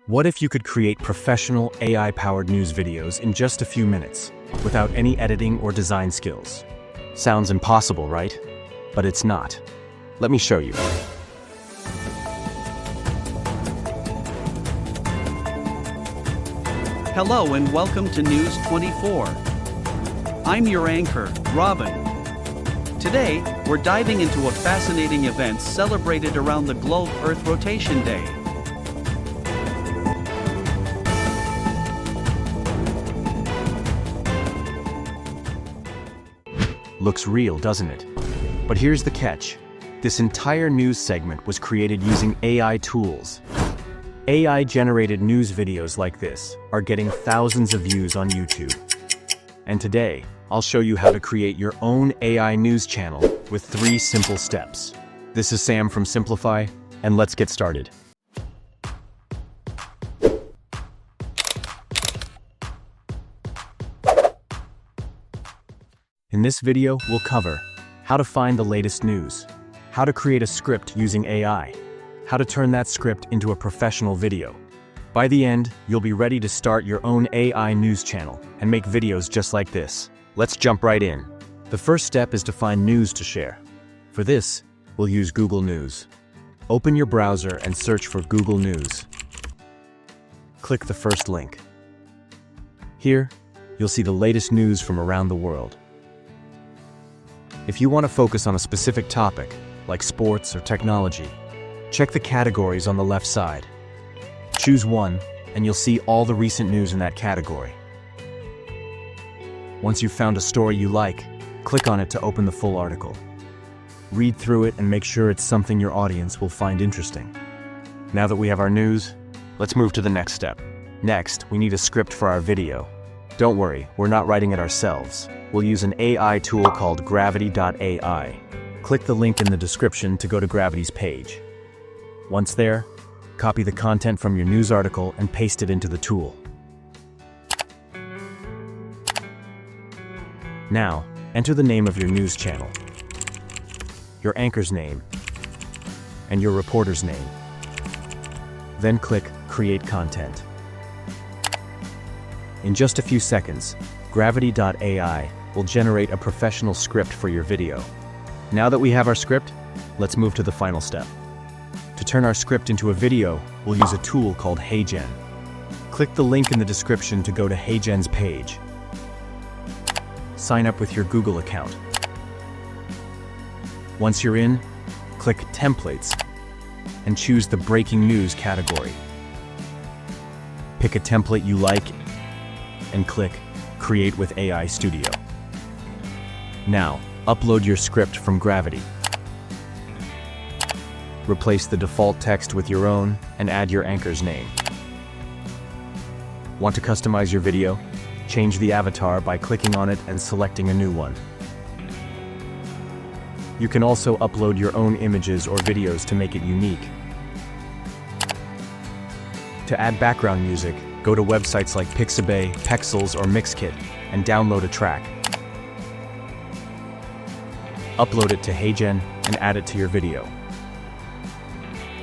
What if you could create professional AI-powered news videos in just a few minutes, without any editing or design skills? Sounds impossible, right? But it's not. Let me show you. Hello and welcome to News 24. I'm your anchor, Robin. Today, we're diving into a fascinating event celebrated around the globe, Earth Rotation Day. Looks real, doesn't it? But here's the catch. This entire news segment was created using AI tools. AI-generated news videos like this are getting thousands of views on YouTube. And today, I'll show you how to create your own AI news channel with 3 simple steps. This is Sam from Simplify, and let's get started. In this video, we'll cover how to find the latest news, how to create a script using AI, how to turn that script into a professional video. By the end, you'll be ready to start your own AI news channel and make videos just like this. Let's jump right in. The first step is to find news to share. For this, we'll use Google News. Open your browser and search for Google News. Click the first link. Here, you'll see the latest news from around the world. If you want to focus on a specific topic, like sports or technology, check the categories on the left side. Choose one, and you'll see all the recent news in that category. Once you've found a story you like, click on it to open the full article. Read through it and make sure it's something your audience will find interesting. Now that we have our news, let's move to the next step. Next, we need a script for our video. Don't worry, we're not writing it ourselves. We'll use an AI tool called GravityAI. Click the link in the description to go to Gravity's page. Once there, copy the content from your news article and paste it into the tool. Now, enter the name of your news channel, your anchor's name, and your reporter's name. Then click Create Content. In just a few seconds, GravityAI will generate a professional script for your video. Now that we have our script, let's move to the final step. To turn our script into a video, we'll use a tool called HeyGen. Click the link in the description to go to HeyGen's page. Sign up with your Google account. Once you're in, click Templates and choose the Breaking News category. Pick a template you like and click Create with AI Studio. Now, upload your script from Gravity. Replace the default text with your own and add your anchor's name. Want to customize your video? Change the avatar by clicking on it and selecting a new one. You can also upload your own images or videos to make it unique. To add background music, go to websites like Pixabay, Pexels, or Mixkit and download a track. Upload it to HeyGen and add it to your video.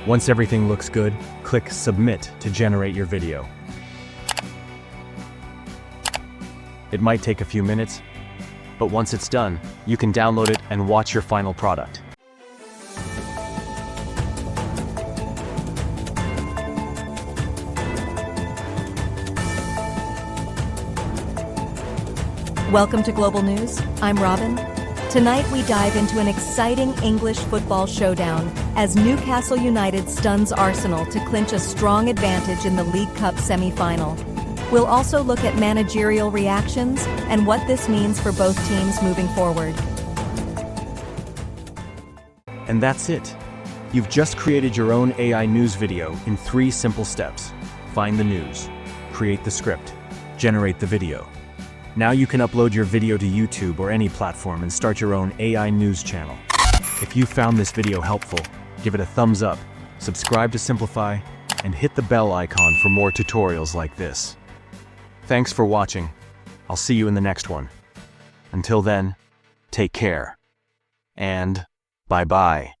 Once everything looks good, click Submit to generate your video. It might take a few minutes, but once it's done, you can download it and watch your final product. Welcome to Global News. I'm Robin. Tonight we dive into an exciting English football showdown as Newcastle United stuns Arsenal to clinch a strong advantage in the League Cup semi-final. We'll also look at managerial reactions and what this means for both teams moving forward. And that's it. You've just created your own AI news video in 3 simple steps. Find the news, create the script, generate the video. Now you can upload your video to YouTube or any platform and start your own AI news channel. If you found this video helpful, give it a thumbs up, subscribe to Simplify, and hit the bell icon for more tutorials like this. Thanks for watching. I'll see you in the next one. Until then, take care. and bye-bye.